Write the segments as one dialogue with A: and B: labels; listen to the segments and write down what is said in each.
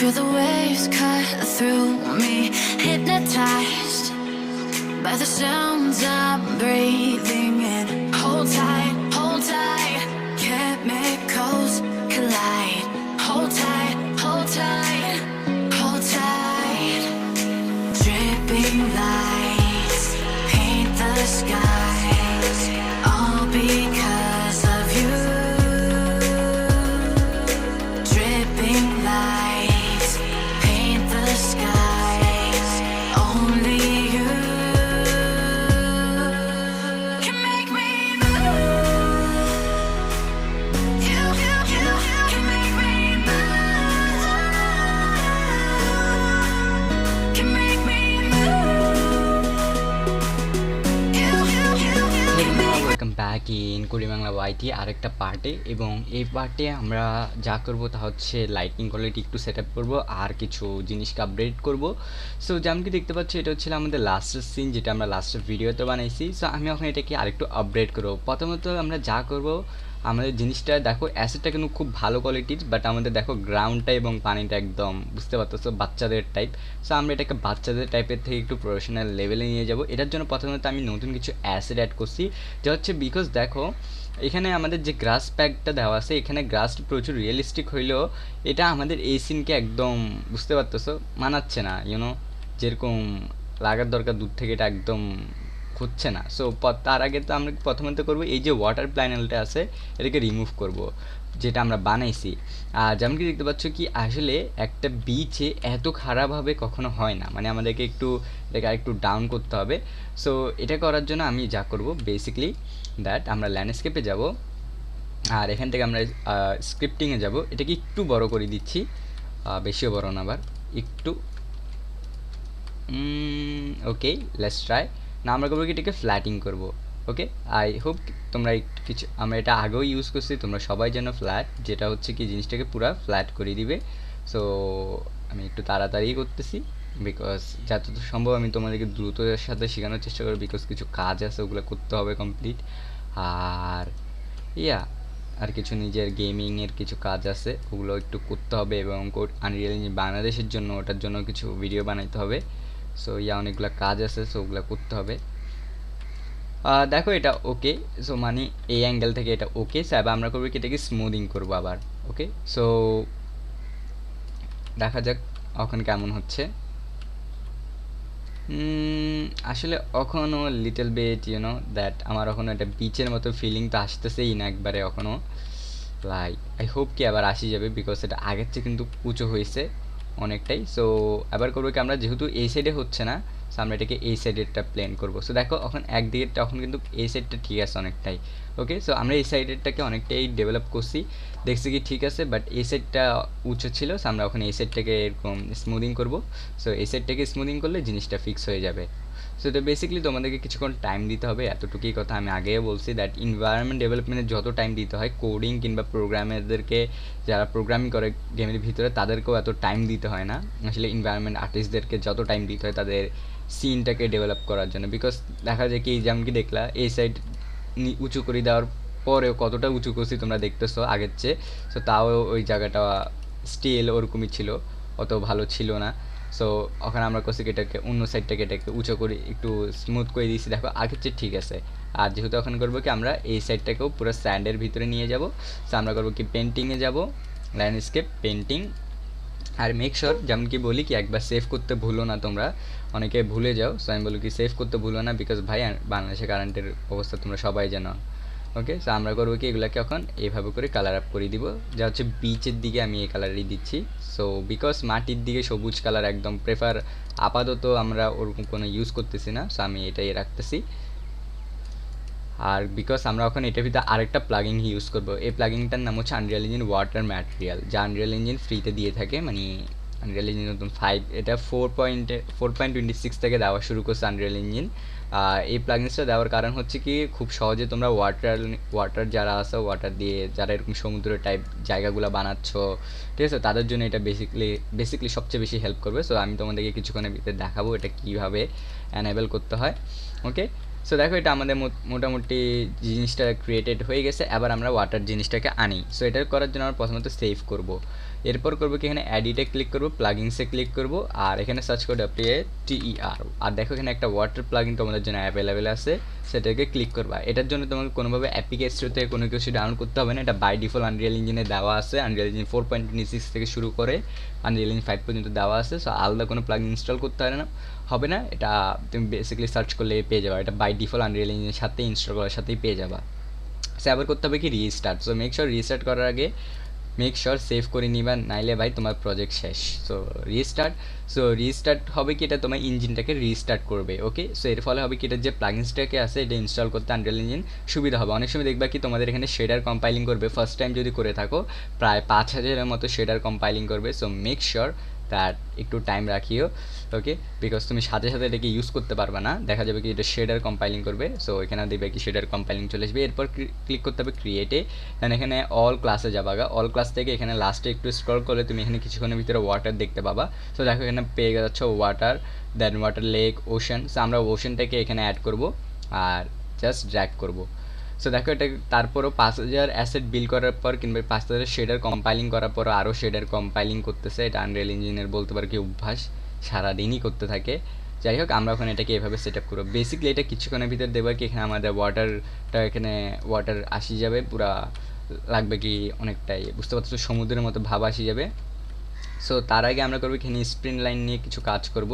A: Feel the waves cut through me, hypnotized by the sounds I'm breathing in. Hold tight, chemicals collide. Hold tight, hold tight, hold tight. Dripping lights paint the skies, all because of you. Dripping lights paint the skies, only you can make me move. You can make me move. Can make me move.
B: Welcome back in কুড়ি বাংলা ওয়াইটি আরেকটা পার্টে। এবং এই পার্টে আমরা যা করব তা হচ্ছে লাইটিং কোয়ালিটি একটু সেট আপ করবো আর কিছু জিনিসকে আপডেট করব। সো যেমন কি দেখতে পাচ্ছি এটা হচ্ছিল আমাদের লাস্টের সিন, যেটা আমরা লাস্টের ভিডিওতে বানাইছি। সো আমি এখন এটাকে আরেকটু আপডেট করবো। প্রথমত আমরা যা করব, আমাদের জিনিসটা দেখো অ্যাসেটটা কিন্তু খুব ভালো কোয়ালিটির, বাট আমাদের দেখো গ্রাউন্ডটা এবং পানিটা একদম বুঝতে পারতেছো বাচ্চাদের টাইপ। সো আমরা এটাকে বাচ্চাদের টাইপের থেকে একটু প্রফেশনাল লেভেলে নিয়ে যাব। এটার জন্য প্রথমত আমি নতুন কিছু অ্যাসেট অ্যাড করছি, যা হচ্ছে বিকজ দেখো এখানে আমাদের যে গ্রাস প্যাকটা দেওয়া আছে, এখানে গ্রাসটা প্রচুর রিয়েলিস্টিক হইলেও এটা আমাদের এই সিনকে একদম বুঝতে পারতেছো মানাচ্ছে না, ইউনো যেরকম লাগার দরকার দূর থেকে এটা একদম হচ্ছে না। সো তার আগে তো আমরা প্রথমত করবো এই যে ওয়াটার প্যানেলটা আছে এটাকে রিমুভ করব, যেটা আমরা বানাইছি। আর যেমন কি দেখতে পাচ্ছ কি আসলে একটা বিচে এত খারাপভাবে কখনো হয় না, মানে আমাদেরকে এটাকে আরেকটু ডাউন করতে হবে। সো এটা করার জন্য আমি যা করব বেসিক্যালি দ্যাট আমরা ল্যান্ডস্কেপে যাব, আর এখান থেকে আমরা স্ক্রিপ্টিংয়ে যাব। এটাকে একটু বড় করে দিচ্ছি, বেশিও বড় না, আবার একটু ওকে লেটস ট্রাই। না আমরা করবো কি এটাকে ফ্ল্যাটিং করবো। ওকে, আই হোপ তোমরা একটু কিছু, আমরা এটা আগেও ইউজ করছি, তোমরা সবাই যেন ফ্ল্যাট, যেটা হচ্ছে কি জিনিসটাকে পুরো ফ্ল্যাট করে দিবে। সো আমি একটু তাড়াতাড়ি করতেছি বিকজ যতটা সম্ভব আমি তোমাদেরকে দ্রুততার সাথে শেখানোর চেষ্টা করবো, বিকজ কিছু কাজ আছে ওগুলো করতে হবে কমপ্লিট। আর আর কিছু নিজের গেমিংয়ের কিছু কাজ আছে ওগুলো একটু করতে হবে, এবং আনরিয়েল ইঞ্জিন বাংলাদেশের জন্য ওটার জন্য কিছু ভিডিও বানাইতে হবে। সো অনেকগুলো কাজ আছে, সো ওগুলো করতে হবে। দেখো এটা ওকে, সো মানে এই অ্যাঙ্গেল থেকে এটা ওকে। সো এবার আমরা করবো কি এটাকে স্মুদিং করবো আবার। ওকে, সো দেখা যাক এখন কেমন হচ্ছে। আসলে এখনও লিটল বিট দ্যাট আমার এখনও একটা বিচের মতো ফিলিং তো আসতেছেই না একবারে এখনও। লাইক আই হোপ কি আবার আসি যাবে, বিকজ এটা আগের চেয়ে কিন্তু উঁচু হয়েছে অনেকটাই। সো এবার করবো কি আমরা যেহেতু এই সাইডে হচ্ছে না, সো আমরা এটাকে এই সাইডেরটা প্লেন করবো। সো দেখো এখন একদিকে তখন কিন্তু এই সাইডটা ঠিক আছে অনেকটাই। ওকে, সো আমরা এই সাইডেরটাকে অনেকটাই ডেভেলপ করছি, দেখছি কি ঠিক আছে, বাট এই সাইডটা উঁচু ছিল। সো আমরা এখন এই সাইডটাকে এরকম স্মুদিং করবো। সো এই সাইডটাকে স্মুদিং করলে জিনিসটা ফিক্স হয়ে যাবে। সো এটা বেসিক্যালি তোমাদেরকে কিছুক্ষণ টাইম দিতে হবে, এতটুকুই কথা। আমি আগেও বলছি দ্যাট এনভায়রনমেন্ট ডেভেলপমেন্টে যত টাইম দিতে হয়, কোডিং কিংবা প্রোগ্রামারদেরকে যারা প্রোগ্রামিং করে গেমের ভিতরে তাদেরকেও এত টাইম দিতে হয় না। আসলে এনভায়রনমেন্ট আর্টিস্টদেরকে যত টাইম দিতে হয় তাদের সিনটাকে ডেভেলপ করার জন্য, বিকজ দেখা যায় কি যেমন কি দেখলা এই সাইড উঁচু করে দেওয়ার পরেও কতটা উঁচু করছি তোমরা দেখতেছো আগের চেয়ে। সো তাও ওই জায়গাটা স্টিল ওরকমই ছিল, অত ভালো ছিল না। সো ওখানে আমরা করছি এটাকে অন্য সাইডটাকে এটাকে উঁচু করে একটু স্মুথ করে দিয়েছি, দেখো আগের চেয়ে ঠিক আছে। আর যেহেতু এখন করবো কি আমরা এই সাইডটাকেও পুরো স্যান্ডের ভিতরে নিয়ে যাব। সো আমরা করবো কি পেন্টিংয়ে যাব, ল্যান্ডস্কেপ পেন্টিং। আর মেক শিওর যেমন কি বলি কি একবার সেভ করতে ভুলো না, তোমরা অনেকে ভুলে যাও। সো আমি বলি কি সেভ করতে ভুলো না, বিকজ ভাই বাংলাদেশে কারেন্টের অবস্থা তোমরা সবাই জানো। ওকে, সো আমরা করবো কি এগুলোকে এখন এইভাবে করে কালার আপ করে দিব, যা হচ্ছে বিচের দিকে আমি এই কালারই দিচ্ছি। সো বিকজ মাটির দিকে সবুজ কালার একদম প্রেফার আপাতত আমরা ওরকম কোনো ইউজ করতেছি না, সো আমি এটাই রাখতেছি। আর বিকজ আমরা এখন এটার ভিতরে আরেকটা প্লাগিং ইউজ করবো, এই প্লাগিংটার নাম হচ্ছে আনরিয়েল ইঞ্জিন ওয়াটার ম্যাটেরিয়াল, যা আনরিয়েল ইঞ্জিন ফ্রিতে দিয়ে থাকে। মানে আনরিয়েল ইঞ্জিন নতুন 5, এটা 4.26 থেকে দেওয়া শুরু করছে আনরিয়েল ইঞ্জিন। এই প্লাগিংসটা দেওয়ার কারণ হচ্ছে কি খুব সহজে তোমরা ওয়াটার যারা আছে, ওয়াটার দিয়ে যারা এরকম সমুদ্র টাইপ জায়গাগুলো বানাচ্ছ, ঠিক আছে, তাদের জন্য এটা বেসিক্যালি সবচেয়ে বেশি হেল্প করবে। সো আমি তোমাদেরকে কিছুক্ষণের ভিতরে দেখাবো এটা কীভাবে অ্যানেবল করতে হয়। ওকে, সো দেখো এটা আমাদের মোটামুটি জিনিসটা ক্রিয়েটেড হয়ে গেছে। এবার আমরা ওয়াটার জিনিসটাকে আনি। সো এটা করার জন্য আমরা প্রথমত সেভ করব। এরপর করবো কি এখানে এডিটে ক্লিক করবো, প্লাগিংসে ক্লিক করবো, আর এখানে সার্চ করবো WATER, আর দেখো এখানে একটা ওয়াটার প্লাগিন তোমাদের জন্য অ্যাভেলেবেল আছে, সেটাকে ক্লিক করবা। এটার জন্য তোমাকে কোনোভাবে অ্যাপিকে স্টোর থেকে কোনো কিছু ডাউনলোড করতে হবে না, এটা বাই ডিফল্ট আনরিয়েল ইঞ্জিনে দেওয়া আছে। আনরিয়েল ইঞ্জিন 4.26 থেকে শুরু করে আনরিয়েল ইঞ্জিন 5 পর্যন্ত দেওয়া আছে। সো আলাদা কোনো প্লাগিন ইনস্টল করতে হবে না, এটা তুমি বেসিক্যালি সার্চ করলে পেয়ে যাবে, এটা বাই ডিফল্ট আনরিয়েল ইঞ্জিনের সাথে ইনস্টল করার সাথেই পেয়ে যাবা। সে আবার করতে হবে কি restart. So make sure restart করার আগে মেক শিওর সেভ করে নিবা, নাইলে ভাই তোমার প্রজেক্ট শেষ। সো রিস্টার্ট হবে কি এটা তোমার ইঞ্জিনটাকে রিস্টার্ট করবে। ওকে, সো এর ফলে হবে কি এটা যে প্লাগিনসটাকে আছে এটা ইনস্টল করতে আনরিয়েল ইঞ্জিন সুবিধা হবে। অনেক সময় দেখবা কি তোমাদের এখানে শেডার কম্পাইলিং করবে, ফার্স্ট টাইম যদি করে থাকো প্রায় 5000-এর মতো শেডার কম্পাইলিং করবে। সো মেক শিওর দ্যাট একটু টাইম রাখিও, ওকে, বিকজ তুমি সাথে সাথে এটাকে ইউজ করতে পারবে না, দেখা যাবে কি এটা শেডার কম্পাইলিং করবে। সো এখানে দেখবে কি শেডার কম্পাইলিং চলে আসবে। এরপর ক্লিক করতে হবে ক্রিয়েটে, দেন এখানে অল ক্লাসে যাবাগা। অল ক্লাস থেকে এখানে লাস্টে একটু স্ক্রল করলে তুমি এখানে কিছুক্ষণের ভিতরে ওয়াটার দেখতে পাবা। সো দেখো এখানে পেয়ে যাচ্ছ ওয়াটার, দেন ওয়াটার লেক, ওশান। সো আমরা ওশানটাকে এখানে অ্যাড করব আর জাস্ট ড্র্যাগ করব। সো দেখো এটা তারপরও 5000 অ্যাসেট বিল করার পর কিংবা 5000 শেডার কম্পাইলিং করার পর আরও শেডার কম্পাইলিং করতেছে। এটা আনরিয়েল ইঞ্জিনের বলতে পারো কি অভ্যাস, সারাদিনই করতে থাকে। যাই হোক আমরা ওখানে এটাকে এভাবে সেট আপ করবো। বেসিক্যালি এটা কিছুক্ষণের ভিতরে দেবো কি এখানে আমাদের ওয়াটারটা এখানে ওয়াটার আসি যাবে, পুরা লাগবে কি অনেকটাই বুঝতে পারছো সমুদ্রের মতো ভাব আসি যাবে। সো তার আগে আমরা করবো এখানে স্প্রিন লাইন নিয়ে কিছু কাজ করব।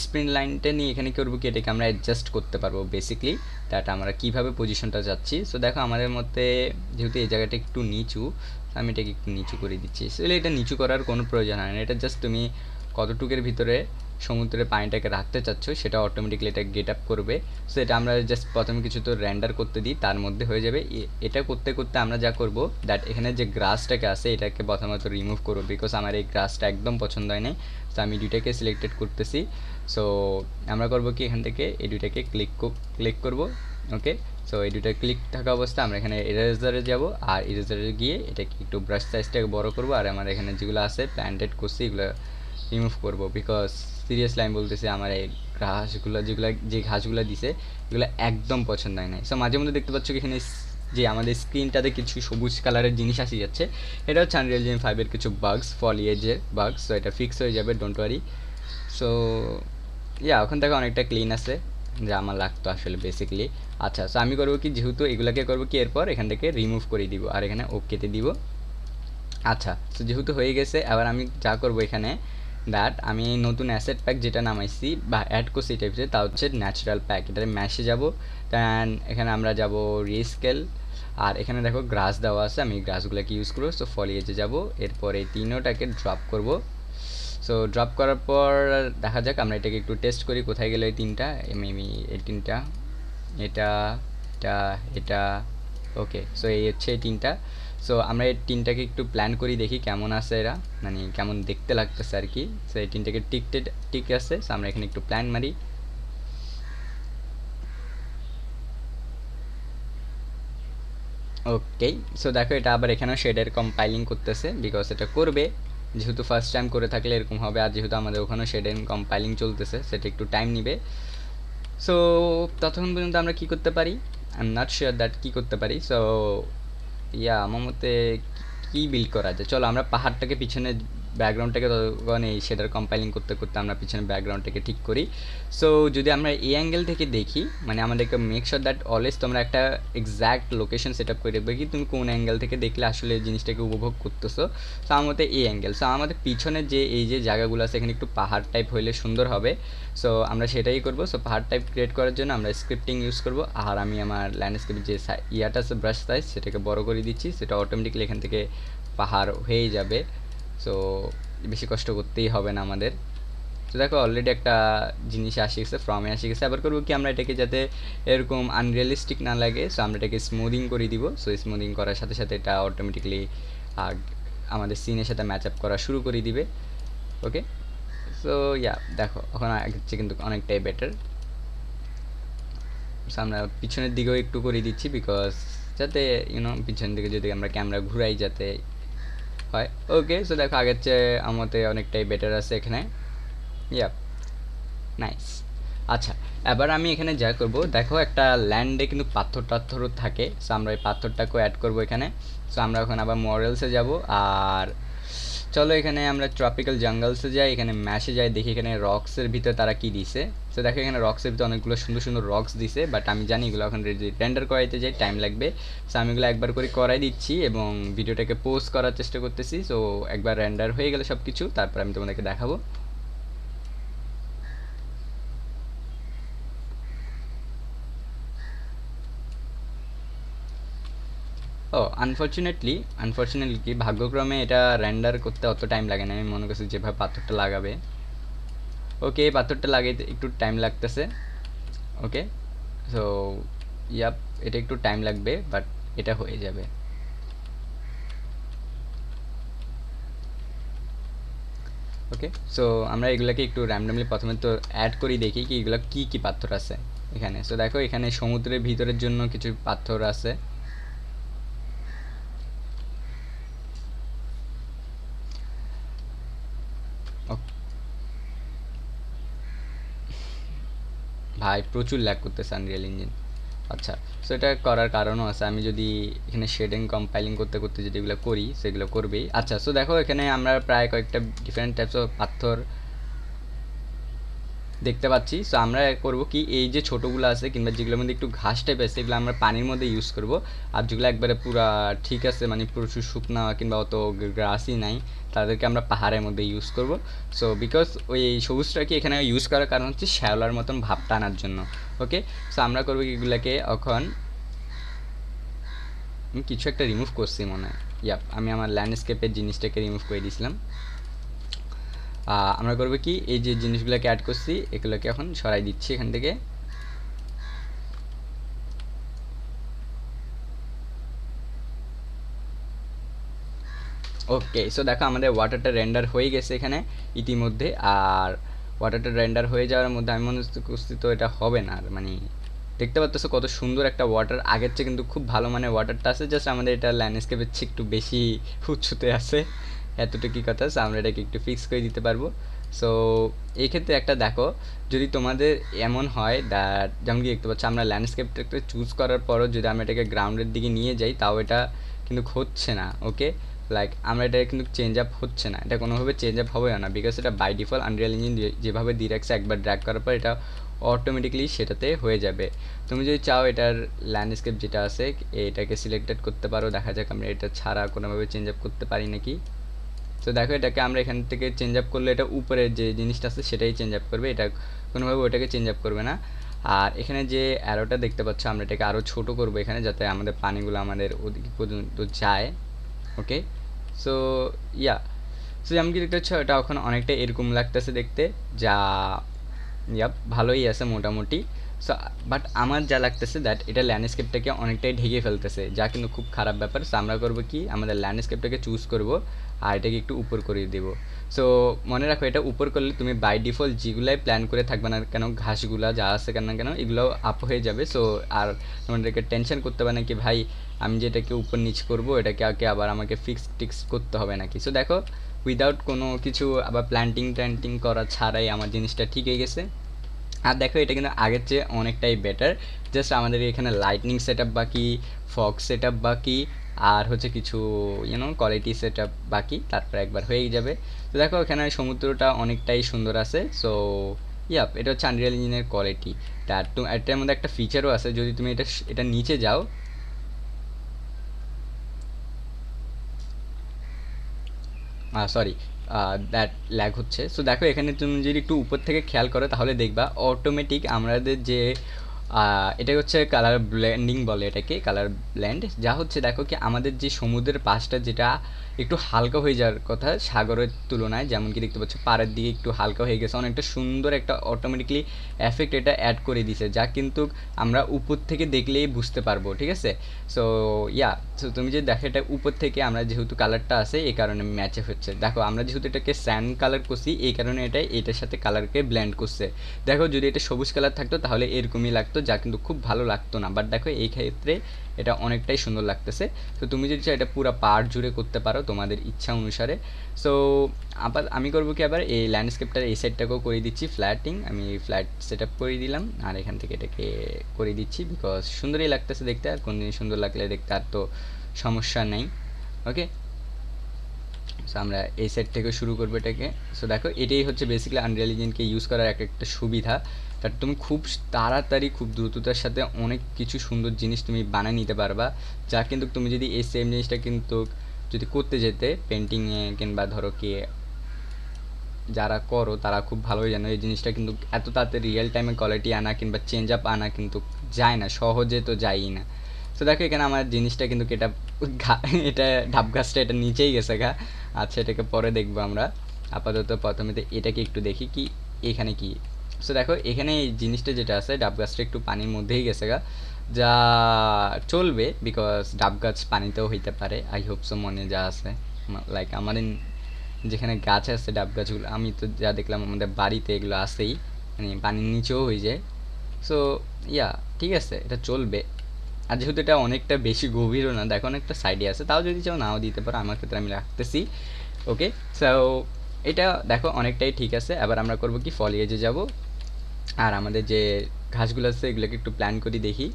B: স্প্রিন লাইনটা নিয়ে এখানে করবো কি এটাকে আমরা অ্যাডজাস্ট করতে পারবো বেসিক্যালি, দ্যাট আমরা কীভাবে পজিশনটা যাচ্ছি। সো দেখো আমাদের মধ্যে যেহেতু এই জায়গাটা একটু নিচু, আমি এটাকে একটু নিচু করে দিচ্ছি। আসলে এটা নিচু করার কোনো প্রয়োজন হয় না, এটা জাস্ট তুমি কতটুকের ভিতরে সমুদ্রের পানিটাকে রাখতে চাচ্ছ সেটা অটোমেটিক্যালি এটা গেট আপ করবে। সো এটা আমরা জাস্ট প্রথমে কিছু তো র্যান্ডার করতে দিই, তার মধ্যে হয়ে যাবে। এটা করতে করতে আমরা যা করব দ্যাট এখানে যে গ্রাসটাকে আছে এটাকে প্রথমত রিমুভ করবো, বিকজ আমার এই গ্রাসটা একদম পছন্দ হয় নাই। সো আমি দুইটাকে সিলেক্টেড করতেছি। সো আমরা করব কি এখান থেকে এই দুইটাকে ক্লিক করব, ওকে। সো এই দুইটা ক্লিক থাকা অবস্থা আমরা এখানে ইরেজারে যাব, আর ইরেজারে গিয়ে এটাকে একটু ব্রাশ সাইজটাকে বড় করব, আর আমার এখানে যেগুলো আছে প্ল্যান্টেড করছি এগুলো রিমুভ করবো। বিকজ সিরিয়াসলি আমি বলতেছি আমার এই যে ঘাসগুলো দিছে এগুলো একদম পছন্দ হয় নাই। সো মাঝে মধ্যে দেখতে পাচ্ছ এখানে যে আমাদের স্ক্রিনটাতে কিছু সবুজ কালারের জিনিস আসি যাচ্ছে, এটা হচ্ছে আনরিয়েল ইঞ্জিন 5-এর কিছু বাগস, ফলিয়েজের বাগস। সো এটা ফিক্স হয়ে যাবে, ডোন্ট ওয়ারি। সো এখন থেকে অনেকটা ক্লিন আছে যা আমার লাগতো আসলে বেসিক্যালি। আচ্ছা, সো আমি করবো কি যেহেতু এগুলোকে করবো কি এরপর এখান থেকে রিমুভ করে দিব আর এখানে ওকেতে দিব। আচ্ছা, সো যেহেতু হয়ে গেছে এবার আমি যা করবো এখানে দ্যাট আমি নতুন অ্যাসেট প্যাক যেটা নামাইছি বা অ্যাড করছি টাইপসে তা হচ্ছে ন্যাচারাল প্যাক, এটাতে ম্যাশে যাব। দেন এখানে আমরা যাব রিস্কেল, আর এখানে দেখো গ্রাস দেওয়া আছে, আমি গ্রাসগুলোকে ইউজ করবো। সো ফলিয়েজে যাব, এরপর এই তিনোটাকে ড্রপ করব। সো ড্রপ করার পর দেখা যাক আমরা এটাকে একটু টেস্ট করি কোথায় গেলো এই তিনটা। আমি এই তিনটা, এটা এটা এটা ওকে। সো এই হচ্ছে এই তিনটা। সো আমরা এই তিনটাকে একটু প্ল্যান করি দেখি কেমন আছে এরা, মানে কেমন দেখতে লাগতেছে আর কি। সো এই তিনটাকে ঠিক আছে। সো আমরা এখানে একটু প্ল্যান মারি। ওকে, সো দেখো এটা আবার এখানেও শেডের কম্পাইলিং করতেছে, বিকজ এটা করবে যেহেতু ফার্স্ট টাইম করে থাকলে এরকম হবে, আর যেহেতু আমাদের ওখানেও শেডের কম্পাইলিং চলতেছে সেটা একটু টাইম নিবে। সো ততক্ষণ পর্যন্ত আমরা কি করতে পারি, I am not sure that কী করতে পারি। সো আমার মতে কী বিল্ড করা যায়, চলো আমরা পাহাড়টাকে পিছনে ব্যাকগ্রাউন্ডটাকে তখন এই শেডার কম্পাইলিং করতে করতে আমরা পিছনে ব্যাকগ্রাউন্ডটাকে ঠিক করি। সো যদি আমরা এই অ্যাঙ্গেল থেকে দেখি, মানে আমাদেরকে মেক শিওর দ্যাট অলওয়েজ তোমরা একটা এক্স্যাক্ট লোকেশন সেট আপ করে দেবে কি তুমি কোন অ্যাঙ্গেল থেকে দেখলে আসলে জিনিসটাকে উপভোগ করতেছো। সো আমার মতে এই অ্যাঙ্গেল। সো আমাদের পিছনে যে এই যে জায়গাগুলো আছে এখানে একটু পাহাড় টাইপ হইলে সুন্দর হবে। সো আমরা সেটাই করবো। সো পাহাড় টাইপ ক্রিয়েট করার জন্য আমরা স্ক্রিপ্টিং ইউজ করবো, আর আমি আমার ল্যান্ডস্কেপের যে ইয়াটা আছে ব্রাশ সাইজ সেটাকে বড় করে দিচ্ছি, সেটা অটোমেটিক্যালি এখান থেকে পাহাড় হয়ে যাবে। সো বেশি কষ্ট করতেই হবে না আমাদের। তো দেখো অলরেডি একটা জিনিস আসে গেছে, ফর্মে আসে গেছে। আবার করবো কি আমরা এটাকে যাতে এরকম আনরিয়ালিস্টিক না লাগে, সো আমরা এটাকে স্মুদিং করে দিব। সো স্মুদিং করার সাথে সাথে এটা অটোমেটিক্যালি আমাদের সিনের সাথে ম্যাচ আপ করা শুরু করে দিবে। ওকে, সো দেখো এখন আগের কিন্তু অনেকটাই বেটার। সো আমরা পিছনের দিকেও একটু করে দিচ্ছি, বিকজ যাতে পিছনের দিকে যদি আমরা ক্যামেরা ঘুরাই যাতে হয়। ওকে, সো দেখো আগের চেয়ে আমাতে অনেকটাই বেটার আছে এখানে। নাইস। আচ্ছা, এবার আমি এখানে যা করব দেখো একটা ল্যান্ডে কিন্তু পাথর থাকে। সো আমরা এই পাথরটাকেও অ্যাড করবো এখানে। সো আমরা এখন আবার মডেলসে যাব, আর চলো এখানে আমরা ট্রপিক্যাল জাঙ্গলসে যাই, এখানে ম্যাশে যাই, দেখি এখানে রক্সের ভিতরে তারা কি দিছে। তো দেখো এখানে রক্সের ভিতরে অনেকগুলো সুন্দর সুন্দর রক্স দিছে, বাট আমি জানি এগুলো এখন রেন্ডার করাইতে যাই টাইম লাগবে। সো আমি এগুলো একবার করে করাই দিচ্ছি এবং ভিডিওটাকে পোস্ট করার চেষ্টা করতেছি। সো একবার রেন্ডার হয়ে গেলে সব কিছু, তারপর আমি তোমাদেরকে দেখাবো। ও আনফরচুনেটলি কি ভাগ্যক্রমে এটা রেন্ডার করতে অত টাইম লাগে না। আমি মনে করছি যেভাবে পাথরটা লাগাবে, ওকে পাথরটা লাগাইতে একটু টাইম লাগতেছে। ওকে, সো ইয়াপ, এটা একটু টাইম লাগবে বাট এটা হয়ে যাবে। ওকে, সো আমরা এগুলাকে একটু র্যান্ডমলি প্রথমে তো অ্যাড করি, দেখি কি এগুলো কি কি পাথর আছে এখানে। সো দেখো এখানে সমুদ্রের ভিতরের জন্য কিছু পাথর আছে। ভাই প্রচুর ল্যাগ করতেছে আনরিয়েল ইঞ্জিন। আচ্ছা, সো এটা করার কারণও আছে। আমি যদি এখানে শেডিং কম্পাইলিং করতে করতে যদি এগুলো করি সেগুলো করবেই। আচ্ছা, সো দেখো এখানে আমরা প্রায় কয়েকটা ডিফারেন্ট টাইপস অফ পাথর দেখতে পাচ্ছি। সো আমরা করব কি, এই যে ছোটোগুলো আছে কিংবা যেগুলোর মধ্যে একটু ঘাস টাইপ আছে এগুলো আমরা পানির মধ্যে ইউজ করব। আর যেগুলো একবারে পুরা ঠিক আছে মানে প্রচুর শুকনা কিংবা অত গ্রাসই নাই তাদেরকে আমরা পাহাড়ের মধ্যে ইউজ করব। সো বিকজ ওই সবুজটাকে এখানে ইউজ করার কারণ হচ্ছে শ্যাওলার মতন ভাবটা আনার জন্য। ওকে, সো আমরা করবো কি এগুলোকে এখন আমি কিছু একটা রিমুভ করছি মনে হয়। ইয়াপ, আমি আমার ল্যান্ডস্কেপের জিনিসটাকে রিমুভ করে দিয়েছিলাম। আমরা করবো কি, এই যে জিনিসগুলোকে অ্যাড করছি এগুলোকে এখন সরাই দিচ্ছি এখান থেকে। ওকে, সো দেখো আমাদের ওয়াটারটা রেন্ডার হয়ে গেছে এখানে ইতিমধ্যে। আর ওয়াটারটা রেন্ডার হয়ে যাওয়ার মধ্যে আমি মনে করছি তো এটা হবে না। আর মানে দেখতে পাচ্ছ কত সুন্দর একটা ওয়াটার, আগের চেয়ে কিন্তু খুব ভালো মানে ওয়াটারটা আছে। জাস্ট আমাদের এটা ল্যান্ডস্কেপের চেয়ে একটু বেশি উঁচুতে আছে, এতটুকুই কথা। সো আমরা এটাকে একটু ফিক্স করে দিতে পারবো। সো এই ক্ষেত্রে একটা দেখো, যদি তোমাদের এমন হয় দ্যাট যেমন কি দেখতে পাচ্ছ আমরা ল্যান্ডস্কেপটাকে চুজ করার পরও যদি আমরা এটাকে গ্রাউন্ডের দিকে নিয়ে যাই তাও এটা কিন্তু হচ্ছে না। ওকে, লাইক আমরা এটা কিন্তু চেঞ্জ আপ হচ্ছে না, এটা কোনোভাবে চেঞ্জ আপ হবে না বিকজ এটা বাই ডিফল্ট আনরিয়েল ইঞ্জিন যেভাবে দিয়ে রাখছে একবার ড্র্যাগ করার পর এটা অটোমেটিকলি সেটাতে হয়ে যাবে। তুমি যদি চাও এটার ল্যান্ডস্কেপ যেটা আছে এটাকে সিলেক্টেড করতে পারো, দেখা যাক আমরা এটা ছাড়া কোনোভাবে চেঞ্জ আপ করতে পারি নাকি। তো দেখো এটাকে আমরা এখান থেকে চেঞ্জ আপ করলে এটা উপরের যে জিনিসটা আছে সেটাই চেঞ্জ আপ করবে, এটা কোনোভাবে ওটাকে চেঞ্জ আপ করবে না। আর এখানে যে অ্যারোটা দেখতে পাচ্ছ আমরা এটাকে আরও ছোট করবো এখানে, যাতে আমাদের পানিগুলো আমাদের ওদিক পর্যন্ত যায়। ওকে, সো ইয়া, সো যেমন কি দেখতে পাচ্ছ এটা এখন অনেকটা এরকম লাগতেছে দেখতে, যা ইয়াপ ভালোই আছে মোটামুটি। সো বাট আমার যা লাগতেছে দ্যাট এটা ল্যান্ডস্কেপটাকে অনেকটাই ঢেকে ফেলতেছে, যা কিন্তু খুব খারাপ ব্যাপার। সো আমরা করবো কি, আমাদের ল্যান্ডস্কেপটাকে চুজ করব আর এটাকে একটু উপর করে দেবো। সো মনে রাখো এটা উপর করলে তুমি বাই ডিফল্ট যেগুলাই প্ল্যান করে থাকবে না কেন, ঘাসগুলা যা আছে কেন কেন এগুলো আপ হয়ে যাবে। সো আর তোমাদেরকে টেনশন করতে হবে না কি ভাই আমি যেটাকে উপর নিচ করবো এটাকে আবার আমাকে টিক্স করতে হবে নাকি। সো দেখো উইদাউট কোনো কিছু আবার প্ল্যান্টিং করা ছাড়াই আমার জিনিসটা ঠিক হয়ে গেছে। আর দেখো এটা কিন্তু আগের চেয়ে অনেকটাই বেটার। জাস্ট আমাদের এখানে লাইটনিং সেট আপ বাকি, ফগ সেট আপ বাকি, আর হচ্ছে কিছু কোয়ালিটি সেট আপ বাকি, তারপর একবার হয়েই যাবে। তো দেখো এখানে সমুদ্রটা অনেকটাই সুন্দর আছে। সো ইয়াপ, এটা হচ্ছে আনরিয়েল ইঞ্জিনের কোয়ালিটি। তার তো এটার মধ্যে একটা ফিচারও আছে, যদি তুমি এটা নিচে যাও, সরি দ্যাট ল্যাগ হচ্ছে। সো দেখো এখানে তুমি যদি একটু উপর থেকে খেয়াল করো তাহলে দেখবা অটোমেটিক আমাদের যে এটা হচ্ছে কালার ব্লেন্ডিং বলে এটাকে, কালার ব্লেন্ড, যা হচ্ছে দেখো কি আমাদের যে সমুদ্রের পাশটা যেটা একটু হালকা হয়ে যাওয়ার কথা সাগরের তুলনায়, যেমন কি দেখতে পাচ্ছ পাড়ের দিকে একটু হালকা হয়ে গেছে, অনেকটা সুন্দর একটা অটোমেটিকলি এফেক্ট এটা অ্যাড করে দিছে, যা কিন্তু আমরা উপর থেকে দেখলেই বুঝতে পারবো। ঠিক আছে, সো ইয়া, সো তুমি যদি দেখো এটা উপর থেকে আমরা যেহেতু কালারটা আছে এই কারণে ম্যাচে হচ্ছে। দেখো আমরা যেহেতু এটাকে স্যান্ড কালার করছি এই কারণে এটার সাথে কালারকে ব্লেন্ড করছে। দেখো যদি এটা সবুজ কালার থাকতো তাহলে এরকমই লাগতো, যা কিন্তু খুব ভালো লাগতো না। বাট দেখো এই ক্ষেত্রে এটা অনেকটাই সুন্দর লাগতেছে। তো তুমি যদি চাও এটা পুরো পার্ট জুড়ে করতে পারো তোমাদের ইচ্ছা অনুসারে। সো আবার আমি করবো কি, আবার এই ল্যান্ডস্কেপটার এই সাইডটাকেও করে দিচ্ছি ফ্ল্যাটিং, আমি ফ্ল্যাট সেট আপ করে দিলাম আর এখান থেকে এটাকে করে দিচ্ছি বিকজ সুন্দরই লাগতেছে দেখতে, আর কোন জিনিস সুন্দর লাগলে দেখতে আর তো সমস্যা নেই। ওকে, সো আমরা এই সাইড থেকে শুরু করবো এটাকে। সো দেখো এটাই হচ্ছে বেসিক্যালি আনরিয়াল ইঞ্জিনকে ইউজ করার একটা সুবিধা, তার তুমি খুব তাড়াতাড়ি খুব দ্রুততার সাথে অনেক কিছু সুন্দর জিনিস তুমি বানিয়ে নিতে পারবা, যা কিন্তু তুমি যদি এই সেম জিনিসটা কিন্তু যদি করতে যেতে পেন্টিংয়ে কিংবা ধরো কি যারা করো তারা খুব ভালোই জানো এই জিনিসটা কিন্তু এত তাড়াতাড়ি রিয়েল টাইমে কোয়ালিটি আনা কিংবা চেঞ্জ আপ আনা কিন্তু যায় না, সহজে তো যায়ই না। তো দেখো এখানে আমার জিনিসটা কিন্তু এটা এটা ঢাপ গাছটা এটা নিচেই গেছে গা। আচ্ছা এটাকে পরে দেখবো আমরা, আপাতত প্রথমে তো এটাকে একটু দেখি কি এখানে কি। সো দেখো এখানে এই জিনিসটা যেটা আছে ডাব গাছটা একটু পানির মধ্যেই গেছে গা, যা চলবে বিকজ ডাব গাছ পানিতেও হইতে পারে। আই হোপ সো মনে যা আছে লাইক আমাদের যেখানে গাছ আছে ডাব গাছগুলো, আমি তো যা দেখলাম আমাদের বাড়িতে এগুলো আছেই, মানে পানির নিচেও হয়ে যায়। সো ইয়া ঠিক আছে এটা চলবে। আর যেহেতু এটা অনেকটা বেশি গভীরও না, দেখো অনেকটা সাইডে আছে, তাও যদি চাও নাও দিতে পারো, আমার ক্ষেত্রে আমি রাখতেছি। ওকে সো এটা দেখো অনেকটাই ঠিক আছে। এবার আমরা করব কি ফলিয়েজে যাব, আর আমাদের যে ঘাসগুলো আছে এগুলোকে একটু প্ল্যান করি দেখি।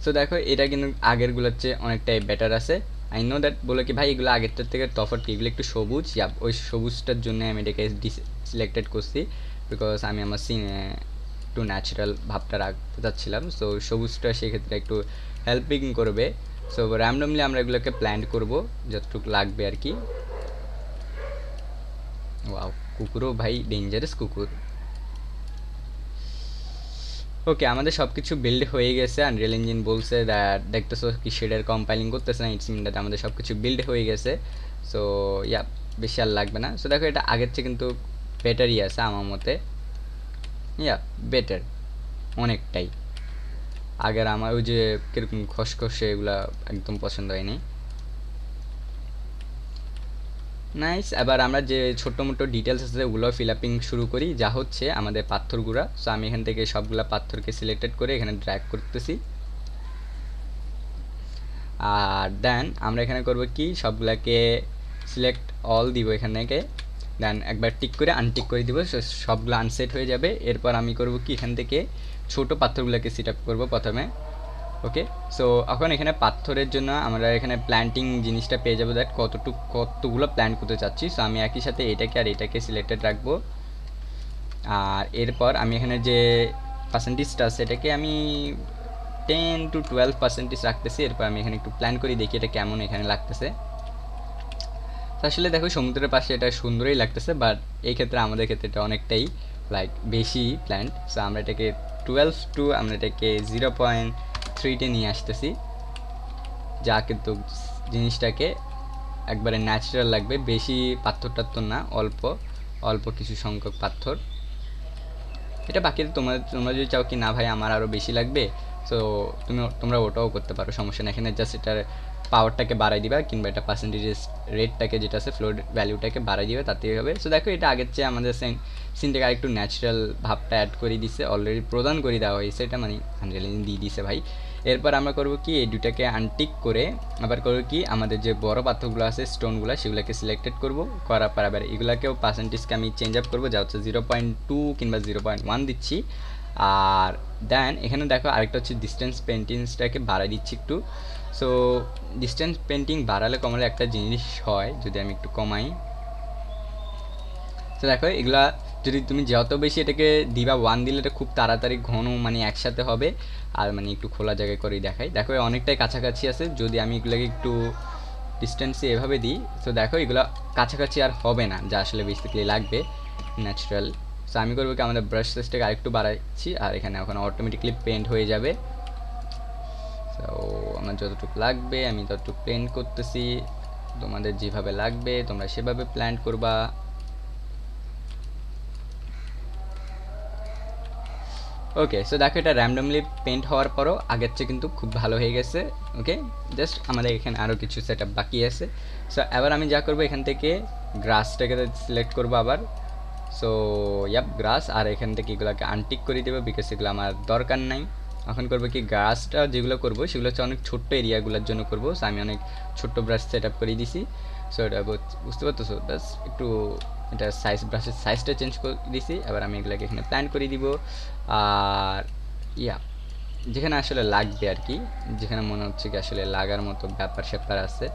B: সো দেখো এটা কিন্তু আগেরগুলোর চেয়ে অনেকটাই বেটার আছে। আই নো দ্যাট বলে কি ভাই এগুলো আগেরটার থেকে তফাৎ কি, এগুলো একটু সবুজ, ওই সবুজটার জন্য আমি এটাকে সিলেক্টেড করছি বিকজ আমি আমার সিনে একটু ন্যাচারাল ভাবটা রাখতে চাচ্ছিলাম। সো সবুজটা সেক্ষেত্রে একটু হেল্পিং করবে। সো র্যান্ডমলি আমরা এগুলোকে প্ল্যান করব যতটুকু লাগবে আর কি। ওয়াও কুকুরও ভাই ডেঞ্জারাস কুকুর। ওকে আমাদের সব কিছু বিল্ড হয়ে গেছে, আনরিয়াল ইঞ্জিন বলছে দ্যাট দেখতেছো কি শেডের কম্পাইলিং করতেছে না, ইটস মিন দ্যাট আমাদের সব কিছু বিল্ড হয়ে গেছে। সো ইয়া বেশি আর লাগবে না। সো দেখো এটা আগের চেয়ে কিন্তু বেটারই আছে আমার মতে, ইয়া বেটার অনেকটাই। আগের আমার ওই যে কীরকম খসখসে এগুলা একদম পছন্দ হয়নি। নাইস। এবার আমরা যে ছোটো মোটো ডিটেলস আছে ওগুলো ফিল আপিং শুরু করি, যা হচ্ছে আমাদের পাথরগুলা। সো আমি এখান থেকে সবগুলা পাথরকে সিলেক্টেড করে এখানে ড্র্যাগ করতেছি, আর দেন আমরা এখানে করব কি সবগুলাকে সিলেক্ট অল দিব এখান থেকে, দেন একবার টিক করে আনটিক করে দিব, সবগুলো আনসেট হয়ে যাবে। এরপর আমি করব কি এখান থেকে ছোটো পাথরগুলোকে সেট আপ করবো প্রথমে। ওকে সো এখন এখানে পাথরের জন্য আমরা এখানে প্ল্যান্টিং জিনিসটা পেয়ে যাবো, দ্যাট কতগুলো প্ল্যান্ট করতে চাচ্ছি। সো আমি একই সাথে এটাকে আর এটাকে সিলেক্টেড রাখবো, আর এরপর আমি এখানে যে পার্সেন্টেজটা আছে এটাকে আমি 10 to 12% রাখতেছি। এরপর আমি এখানে একটু প্ল্যান করি দেখি এটা কেমন এখানে লাগতেছে। আসলে দেখো সমুদ্রের পাশে এটা সুন্দরই লাগতেছে, বাট এই ক্ষেত্রে আমাদের ক্ষেত্রে এটা অনেকটাই লাইক বেশি প্ল্যান্ট। সো আমরা এটাকে 12 টু আমরা এটাকে 0.3 নিয়ে আসতেছি, যা কিন্তু জিনিসটাকে একবারে ন্যাচারাল লাগবে, বেশি পাথর টাথর না, অল্প অল্প কিছু সংখ্যক পাথর। এটা বাকি তোমরা যদি চাও কি না ভাই আমার আরও বেশি লাগবে, সো তোমরা ওটাও করতে পারো, সমস্যা নেই। এখানে জাস্ট এটার পাওয়ারটাকে বাড়াই দিবা কিংবা এটা পার্সেন্টেজ রেটটাকে যেটা আছে ফ্লোর ভ্যালুটাকে বাড়াই দিবে, তাতেই হবে। সো দেখো এটা আগের চেয়ে আমাদের সিনটাকে আরেকটু ন্যাচারাল ভাবটা অ্যাড করে দিছে, অলরেডি প্রদান করে দেওয়া হয়েছে, এটা মানে আনরিয়াল ইঞ্জিন দিয়ে দিছে ভাই। এরপর আমরা করবো কি এই দুটাকে আনটিক করে আবার করবো কি আমাদের যে বড় পাথরগুলো আছে স্টোনগুলো সেগুলোকে সিলেক্টেড করবো, করার পর আবার এগুলাকেও পার্সেন্টেজকে আমি চেঞ্জ আপ করবো, যা হচ্ছে 0.2 কিংবা 0.1 দিচ্ছি। আর দেন এখানে দেখো আরেকটা হচ্ছে ডিস্টেন্স পেন্টিংসটাকে বাড়াই দিচ্ছি একটু। সো ডিস্টেন্স পেন্টিং বাড়ালে কমালে একটা জিনিস হয়, যদি আমি একটু কমাই, তো দেখো এগুলা যদি তুমি যত বেশি এটাকে দিবা 1 দিলে এটা খুব তাড়াতাড়ি ঘন মানে একসাথে হবে, আর মানে একটু খোলা জায়গায় করেই দেখাই। দেখো অনেকটাই কাছাকাছি আছে, যদি আমি এগুলোকে একটু ডিস্টেন্সে এভাবে দিই, তো দেখো এগুলো কাছাকাছি আর হবে না, যা আসলে বেসিক্যালি লাগবে ন্যাচারাল। সো আমি করবো কি আমাদের ব্রাশ সাইজটাকে আরেকটু বাড়াচ্ছি, আর এখানে এখন অটোমেটিকলি পেন্ট হয়ে যাবে। সো আমার যতটুকু লাগবে আমি ততটুকু পেন্ট করতেছি, তোমাদের যেভাবে লাগবে তোমরা সেভাবে প্ল্যান করবা। ওকে সো দেখো এটা র্যান্ডমলি পেন্ট হওয়ার পরও আগের চেয়ে কিন্তু খুব ভালো হয়ে গেছে। ওকে জাস্ট আমাদের এখানে আরও কিছু সেট আপ বাকি আছে। সো এবার আমি যা করবো এখান থেকে গ্রাসটাকে সিলেক্ট করবো আবার। সো ইয়াপ গ্রাস, আর এখান থেকে এগুলোকে আনটিক করে দেবো বিকজ এগুলো আমার দরকার নাই। এখন করবো কি গ্রাসটা যেগুলো করবো সেগুলো হচ্ছে অনেক ছোট্ট এরিয়াগুলোর জন্য করবো। সো আমি অনেক ছোট্ট ব্রাশ সেট আপ করে দিছি। সো এটা বুঝতে পারতেছো, ব্যাস একটু এটা ব্রাশের সাইজটা চেঞ্জ করে দিছি। এবার আমি এগুলোকে এখানে প্ল্যান করে দিব, আর ইয়া যেখানে আসলে লাগবে আর কি, যেখানে মনে হচ্ছে কি আসলে লাগার মতো ব্যাপার স্যাপার আছে।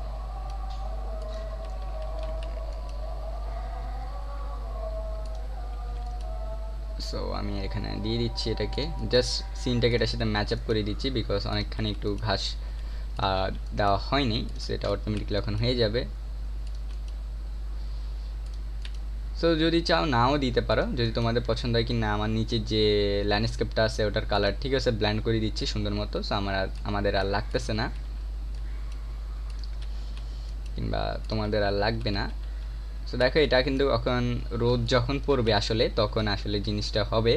B: সো আমি এখানে দিয়ে দিচ্ছি এটাকে, জাস্ট সিনটাকে এটার সাথে ম্যাচ আপ করে দিচ্ছি, বিকজ অনেকখানি একটু ঘাস দেওয়া হয়নি, সেটা অটোমেটিকলি এখন হয়ে যাবে। সো যদি চাও নাও দিতে পারো, যদি তোমাদের পছন্দ হয় কি না আমার নিচের যে ল্যান্ডস্কেপটা আছে ওটার কালার ঠিক আছে ব্ল্যান্ড করে দিচ্ছি সুন্দর মতো, সো আমাদের আর লাগতেছে না, কিংবা তোমাদের আর লাগবে না। সো দেখো এটা কিন্তু এখন রোদ যখন পড়বে আসলে তখন আসলে জিনিসটা হবে।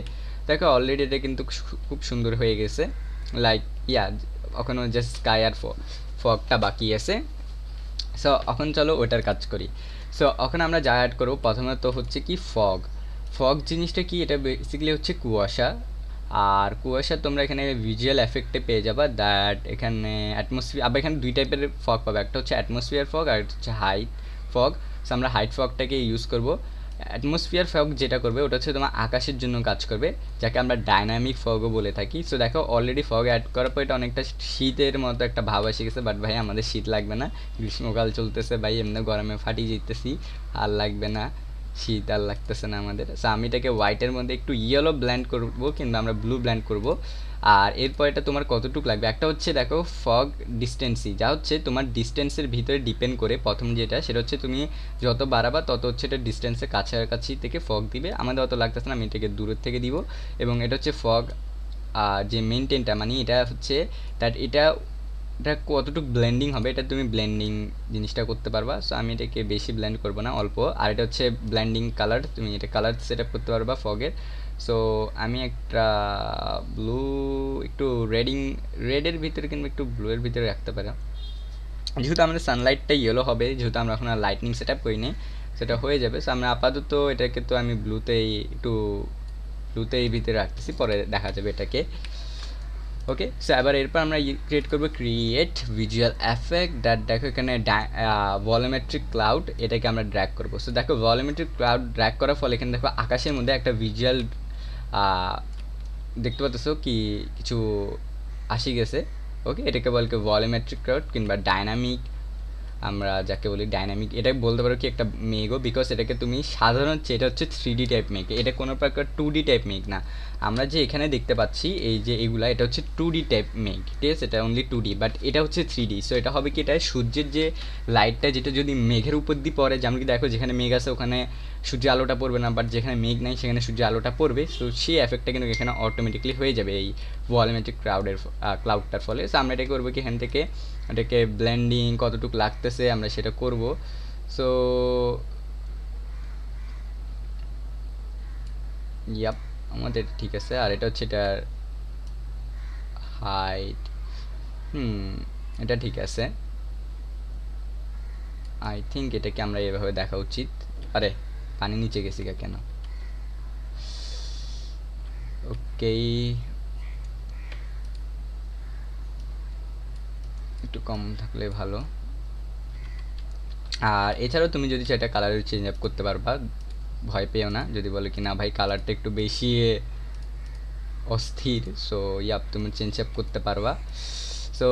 B: দেখো অলরেডি এটা কিন্তু খুব সুন্দর হয়ে গেছে, লাইক ইয়া এখনও জাস্ট স্কাই আর ফগটা বাকি আছে। সো এখন চলো ওটার কাজ করি। সো এখন আমরা যা অ্যাড করবো প্রথমত হচ্ছে কি ফগ। ফগ জিনিসটা কি, এটা বেসিক্যালি হচ্ছে কুয়াশা। আর কুয়াশা তোমরা এখানে ভিজুয়াল এফেক্টে পেয়ে যাবা, দ্যাট এখানে অ্যাটমসফিয়ার, আবার এখানে দুই টাইপের ফগ পাবে, একটা হচ্ছে অ্যাটমসফিয়ার ফগ আর একটা হচ্ছে হাইট ফগ। সো আমরা হাইট ফগটাকে ইউজ করব। অ্যাটমসফিয়ার ফগ যেটা করবে ওটা হচ্ছে তোমার আকাশের জন্য কাজ করবে, যাকে আমরা ডাইনামিক ফগও বলে থাকি। সো দেখো অলরেডি ফগ অ্যাড করার পর এটা অনেকটা শীতের মতো একটা ভাব এসে গেছে, বাট ভাই আমাদের শীত লাগবে না, গ্রীষ্মকাল চলতেছে ভাই, এমনি গরমে ফাটিয়ে যেতেছি, আর লাগবে না শীত, আর লাগতেছে না আমাদের। সো আমি এটাকে হোয়াইটের মধ্যে একটু ইয়েলো ব্ল্যান্ড করবো, কিংবা আমরা ব্লু ব্ল্যান্ড করব। আর এরপর এটা তোমার কতটুকু লাগবে, একটা হচ্ছে দেখো ফগ ডিস্টেন্সি, যা হচ্ছে তোমার ডিস্টেন্সের ভিতরে ডিপেন্ড করে, প্রথম যেটা সেটা হচ্ছে তুমি যত বাড়াবা তত হচ্ছে এটা ডিস্টেন্সের কাছাকাছি থেকে ফগ দিবে, আমাদের অত লাগতেছে না, আমি এটাকে দূরের থেকে দিব। এবং এটা হচ্ছে ফগ যে মেনটেনটা, মানে এটা হচ্ছে দ্যাট এটা কতটুকু ব্লেন্ডিং হবে, এটা তুমি ব্লেন্ডিং জিনিসটা করতে পারবা। সো আমি এটাকে বেশি ব্লেন্ড করবো না, অল্প। আর এটা হচ্ছে ব্লেন্ডিং কালার, তুমি এটা কালার সেট আপ করতে পারবা ফগের। সো আমি একটা ব্লু, একটু রেডের ভিতরে কিংবা একটু ব্লুয়ের ভিতরে রাখতে পারো, যেহেতু আমাদের সানলাইটটা ইয়েলো হবে, যেহেতু আমরা এখন আর লাইটনিং সেট আপ করিনি, সেটা হয়ে যাবে। সো আমরা আপাতত এটাকে তো আমি ব্লুতেই ভিতরে রাখতেছি, পরে দেখা যাবে এটাকে। ওকে, সো এবার এরপর আমরা ক্রিয়েট করবো ক্রিয়েট ভিজুয়াল এফেক্ট, দ্যাট দেখো এখানে ভলিউমেট্রিক ক্লাউড, এটাকে আমরা ড্র্যাগ করবো। সো দেখো ভলিউমেট্রিক ক্লাউড ড্র্যাগ করার ফলে এখানে দেখো আকাশের মধ্যে একটা ভিজুয়াল দেখতে পাচ্ছ কি কিছু আসি গেছে। ওকে, এটাকে বলে ভলিউমেট্রিক ক্লাউড কিংবা ডাইনামিক, আমরা যাকে বলি ডাইনামিক, এটা বলতে পারো কি একটা মেঘও, বিকজ এটাকে তুমি সাধারণত এটা হচ্ছে 3D টাইপ মেঘ, এটা কোনো প্রকার 2D টাইপ মেঘ না। আমরা যে এখানে দেখতে পাচ্ছি এই যে এগুলা, এটা হচ্ছে 2D টাইপ মেঘ, ঠিক আছে, এটা অনলি 2D, বাট এটা হচ্ছে 3D। সো এটা হবে কি, এটা সূর্যের যে লাইটটা যেটা যদি মেঘের উপর দিয়ে পড়ে, যেমন কি দেখো যেখানে মেঘ আছে ওখানে সূর্যের আলোটা পড়বে না, বাট যেখানে মেঘ নাই সেখানে সূর্যের আলোটা পড়বে। সো সেই এফেক্টটা কিন্তু এখানে অটোমেটিকলি হয়ে যাবে এই ভলিউমেট্রিক ক্লাউডটার ফলে। সো আমরা এটা করবো কি, এখান থেকে এটাকে ব্লেন্ডিং কতটুকু লাগতেছে আমরা সেটা করব। সো ইয়াপ, আমাদের ঠিক আছে। আর এটা হচ্ছে এটার হাইট, এটা ঠিক আছে। আই থিঙ্ক এটাকে আমরা এভাবে দেখা উচিত। আরে পানি নিচে গেছি কেন? ওকে, একটু কম থাকলে ভালো। আর এছাড়াও তুমি যদি সেটা কালার চেঞ্জ আপ করতে পারবা, ভয় পেও না যদি বলে কি না ভাই কালারটা একটু বেশি অস্থির, সো ইয়াপ তুমি চেঞ্জ আপ করতে পারবা। সো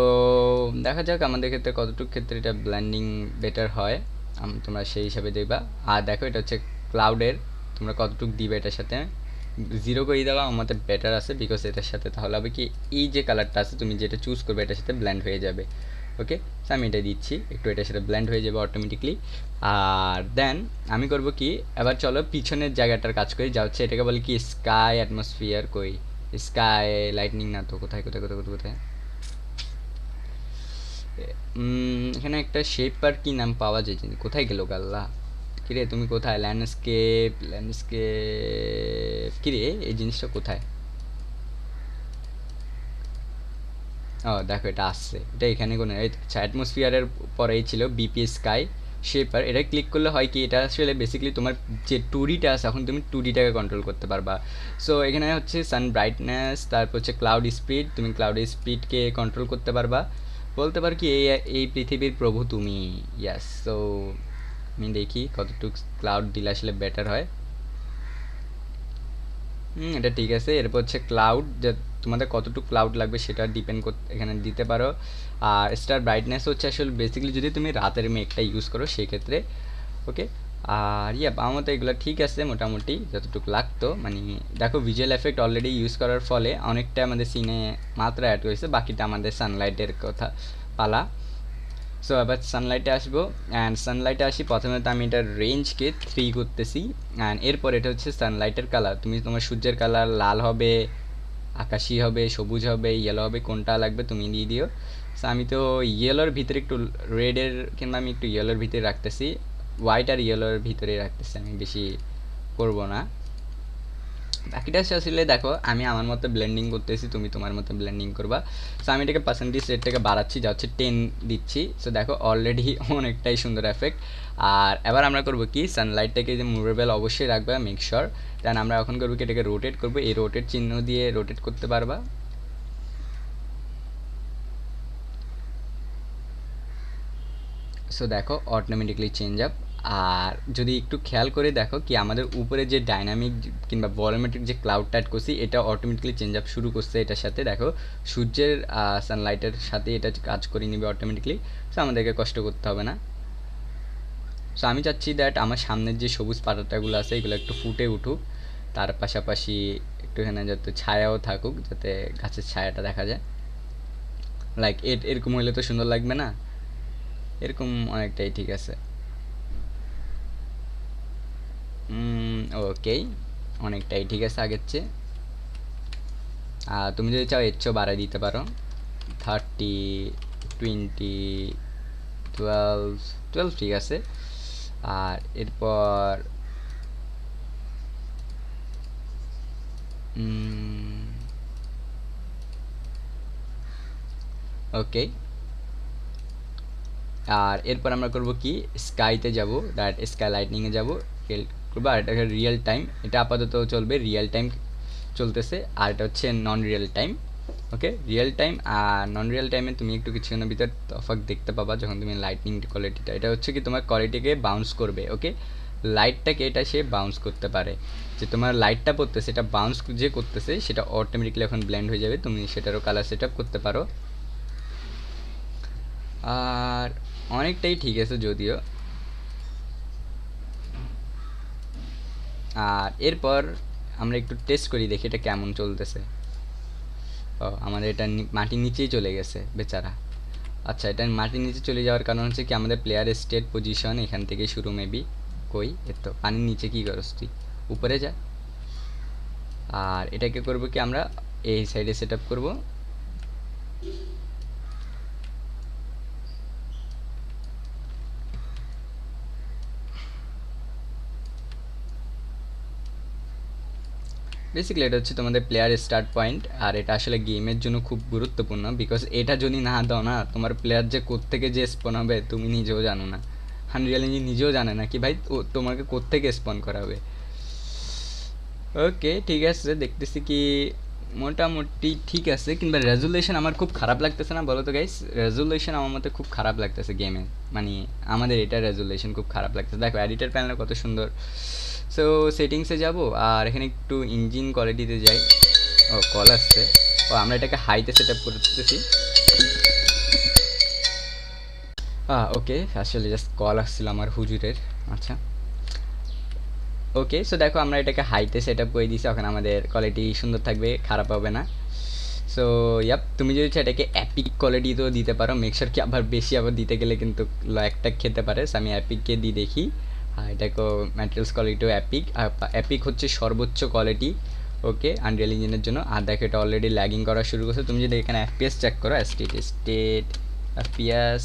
B: দেখা যাক আমাদের ক্ষেত্রে কতটুকু ক্ষেত্রে এটা ব্ল্যান্ডিং বেটার হয়, তোমরা সেই হিসাবে দেখবা। আর দেখো এটা হচ্ছে ক্লাউডের, তোমরা কতটুকু দিবে এটার সাথে, 0 করে দেওয়া আমাদের বেটার আছে, বিকজ এটার সাথে তাহলে হবে কি এই যে কালারটা আছে তুমি যেটা চুজ করবে এটার সাথে ব্ল্যান্ড হয়ে যাবে। ওকে, সো আমি এটা দিচ্ছি, একটু এটার সাথে ব্ল্যান্ড হয়ে যাবে অটোমেটিকলি। আর দেন আমি করব কি, এবার চলো পিছনের জায়গাটার কাজ করি, যা হচ্ছে এটাকে বলে কি স্কাই অ্যাটমসফিয়ার, কই স্কাই লাইটনিং না তো, কোথায় কোথায় কোথায় কোথায় কোথায় এখানে একটা শেপ আর কি নাম পাওয়া যায়, কোথায় গেল গাল্লা, কিরে তুমি কোথায়, ল্যান্ডস্কেপ কিরে এই জিনিসটা কোথায়? ও দেখো এটা আসছে, এটা এখানে কোনো, আচ্ছা অ্যাটমসফিয়ারের পরেই ছিল বিপি স্কাই শেপার, এটা ক্লিক করলে হয় কি, এটা আসলে বেসিক্যালি তোমার যে 2Dটা আছে এখন তুমি 2Dটাকে কন্ট্রোল করতে পারবা। সো এখানে হচ্ছে সান ব্রাইটনেস, তারপর হচ্ছে ক্লাউড স্পিড, তুমি ক্লাউড স্পিডকে কন্ট্রোল করতে পারবা, বলতে পারো কি এই পৃথিবীর প্রভু তুমি। ইয়াস, সো আমি দেখি কতটুকু ক্লাউড দিলে আসলে বেটার হয়। এটা ঠিক আছে। এরপর হচ্ছে ক্লাউড, যে তোমাদের কতটুকু ক্লাউড লাগবে সেটা ডিপেন্ড এখানে দিতে পারো। আর স্টার ব্রাইটনেস হচ্ছে আসলে বেসিক্যালি যদি তুমি রাতের মেঘটা ইউজ করো সেক্ষেত্রে। ওকে, আর আমার মতো এগুলো ঠিক আছে মোটামুটি যতটুকু লাগতো। মানে দেখো ভিজুয়াল এফেক্ট অলরেডি ইউজ করার ফলে অনেকটা আমাদের সিনে মাত্রা অ্যাড করেছে, বাকিটা আমাদের সানলাইটের কথা পালা। সো এবার সানলাইটে আসবো, অ্যান্ড সানলাইটে আসি প্রথমে তো আমি এটার রেঞ্জকে 3 করতেছি। অ্যান্ড এরপর এটা হচ্ছে সানলাইটের কালার, তুমি তোমার সূর্যের কালার লাল হবে, আকাশি হবে, সবুজ হবে, ইয়েলো হবে, কোনটা লাগবে তুমি দিয়ে দিও। সো আমি তো ইয়েলোর ভিতরে একটু রেডের কিংবা আমি একটু ইয়েলোর ভিতরে রাখতেছি, হোয়াইট আর ইয়েলোর ভিতরে রাখতেছি, আমি বেশি করব না। বাকিটা আসলে দেখো আমি আমার মতো ব্লেন্ডিং করতেছি, তুমি তোমার মতো ব্লেন্ডিং করবা। সো আমি এটাকে পার্সেন্টেজ রেটটাকে বাড়াচ্ছি, যা হচ্ছে 10 দিচ্ছি। সো দেখো অলরেডি অনেকটাই সুন্দর এফেক্ট। আর এবার আমরা করবো কি, সানলাইটটাকে যে মুভেবল অবশ্যই রাখবা, মেক শিওর। দেন আমরা এখন করবো কি, এটাকে রোটেট করবো, এই রোটেট চিহ্ন দিয়ে রোটেট করতে পারবা। সো দেখো অটোমেটিকলি চেঞ্জ আপ। আর যদি একটু খেয়াল করে দেখো কি আমাদের উপরে যে ডাইনামিক কিংবা ভলিউমেট্রিক যে ক্লাউডটা অ্যাড করছি এটা অটোমেটিকলি চেঞ্জ আপ শুরু করছে এটার সাথে। দেখো সূর্যের সানলাইটের সাথে এটা কাজ করে নিবে অটোমেটিকলি। সো আমাদেরকে কষ্ট করতে হবে না। সো আমি চাচ্ছি দ্যাট আমার সামনের যে সবুজ পাতাটাগুলো আছে এগুলো একটু ফুটে উঠুক, তার পাশাপাশি একটু এখানে যাতে ছায়াও থাকুক, যাতে গাছের ছায়াটা দেখা যায়। লাইক এরকম হইলে তো সুন্দর লাগবে না, এরকম অনেকটাই ঠিক আছে। ওকে, অনেকটাই ঠিক আছে আগের চেয়ে। তুমি যদি চাও এর চেয়েও বাড়াই দিতে পারো, 30, 20, 12 ঠিক আছে। আর এরপর ওকে, আর এরপর আমরা করব কি, স্কাইতে যাব, দ্যাট স্কাই লাইটনিংয়ে যাব, করবো। আর এটা রিয়েল টাইম, এটা আপাতত চলবে, রিয়েল টাইম চলতেছে। আর এটা হচ্ছে নন রিয়েল টাইম। ওকে, রিয়েল টাইম আর নন রিয়েল টাইমে তুমি একটু কিছুক্ষণের ভিতর তফাৎ দেখতে পাবা যখন তুমি লাইটনিং কোয়ালিটিটা, এটা হচ্ছে কি তোমার কোয়ালিটিকে বাউন্স করবে। ওকে, লাইটটাকে এটা সে বাউন্স করতে পারে, যে তোমার লাইটটা পড়তেছে এটা বাউন্স যে করতেছে সেটা অটোমেটিক্যালি এখন ব্লেন্ড হয়ে যাবে, তুমি সেটারও কালার সেট আপ করতে পারো। আর অনেকটাই ঠিক আছে যদিও। আর এরপর আমরা একটু টেস্ট করি, দেখি এটা কেমন চলতেছে। ও আমাদের এটা মাটির নিচেই চলে গেছে বেচারা। আচ্ছা, এটা মাটির নিচে চলে যাওয়ার কারণ হচ্ছে কি আমাদের প্লেয়ারের স্টেট পজিশন এখান থেকেই শুরু মেবি। কই এতো পানির নিচে কী করস তুই, উপরে যা। আর এটাকে করবো কি আমরা এই সাইডে সেট আপ করবো। বেসিক্যালি এটা হচ্ছে তোমাদের প্লেয়ার স্টার্ট পয়েন্ট, আর এটা আসলে গেমের জন্য খুব গুরুত্বপূর্ণ, বিকজ এটা যদি না দাও না তোমার প্লেয়ার যে কোত্থেকে যে স্পন হবে তুমি নিজেও জানো না, আনরিয়াল ইঞ্জিন নিজেও জানে না কি ভাই তোমাকে কোত্থেকে স্পন করাবে। ওকে ঠিক আছে, দেখতেছি কি মোটামুটি ঠিক আছে, কিংবা রেজুলেশন আমার খুব খারাপ লাগতেছে না বলো তো গাইস? রেজুলেশন আমার মতে খুব খারাপ লাগতেছে গেমে, মানে আমাদের এটা রেজুলেশন খুব খারাপ লাগতেছে। দেখো এডিটার প্যানেল কত সুন্দর। সো সেটিংসে যাব, আর এখানে একটু ইঞ্জিন কোয়ালিটিতে যাই। ও কল আসছে, ও আমরা এটাকে হাইতে সেট আপ করতেছি। ওকে, আসলে জাস্ট কল আসছিল আমার হুজুরের। আচ্ছা ওকে, সো দেখো আমরা এটাকে হাইতে সেট আপ করে দিয়েছি, এখন আমাদের কোয়ালিটি সুন্দর থাকবে, খারাপ হবে না। সো তুমি যদি চাও এটাকে অ্যাপিক কোয়ালিটিতেও দিতে পারো, মেকশোর কি আবার বেশি আবার দিতে গেলে কিন্তু একটা খেতে পারে। সো আমি অ্যাপিককে দিয়ে দেখি। এটাকেও ম্যাটেরিয়ালস কোয়ালিটিও অ্যাপিক, অ্যাপিক হচ্ছে সর্বোচ্চ কোয়ালিটি। ওকে, আনরিয়াল ইঞ্জিনের জন্য। আর দেখো এটা অলরেডি ল্যাগিং করা শুরু করছে, তুমি যদি এখানে এফপিএস চেক করো, স্টেট এফপিএস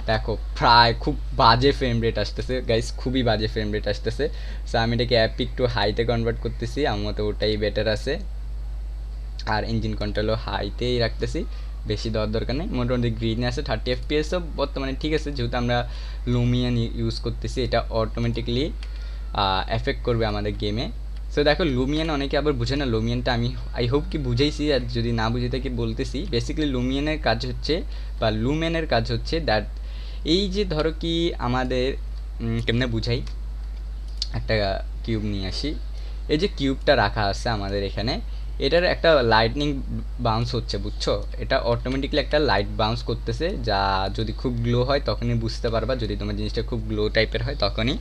B: দেখো প্রায় খুব বাজে ফ্রেম রেট আসতেছে গাইস, খুবই বাজে ফ্রেম রেট আসতেছে। সো আমি এটাকে অ্যাপিক টু হাইতে কনভার্ট করতেছি, আমার মতো ওটাই বেটার আছে। আর ইঞ্জিন কন্ট্রোলও হাইতেই রাখতেছি, বেশি দেওয়ার দরকার নেই। মোটামুটি গ্রিন আছে 30 এফপিএসও বর্তমানে ঠিক আছে, যেহেতু আমরা লুমিয়ান ইউজ করতেছি এটা অটোমেটিকলি এফেক্ট করবে আমাদের গেমে। সো দেখো লুমিয়ান অনেকে আবার বুঝে না, লুমিয়ানটা আমি আই হোপ কি বুঝাইছি, আর যদি না বুঝে থাকি বলতেছি। বেসিক্যালি লুমিয়ানের কাজ হচ্ছে, বা লুমেনের কাজ হচ্ছে দ্যাট, এই যে ধরো কি আমাদের কেমনে বুঝাই, একটা কিউব নিয়ে আসি, এই যে কিউবটা রাখা আছে আমাদের এখানে, এটার একটা লাইটনিং বাউন্স হচ্ছে, বুঝছো? এটা অটোমেটিকলি একটা লাইট বাউন্স করতেছে, যা যদি খুব গ্লো হয় তখনই বুঝতে পারবা, যদি তোমার জিনিসটা খুব গ্লো টাইপের হয় তখনই।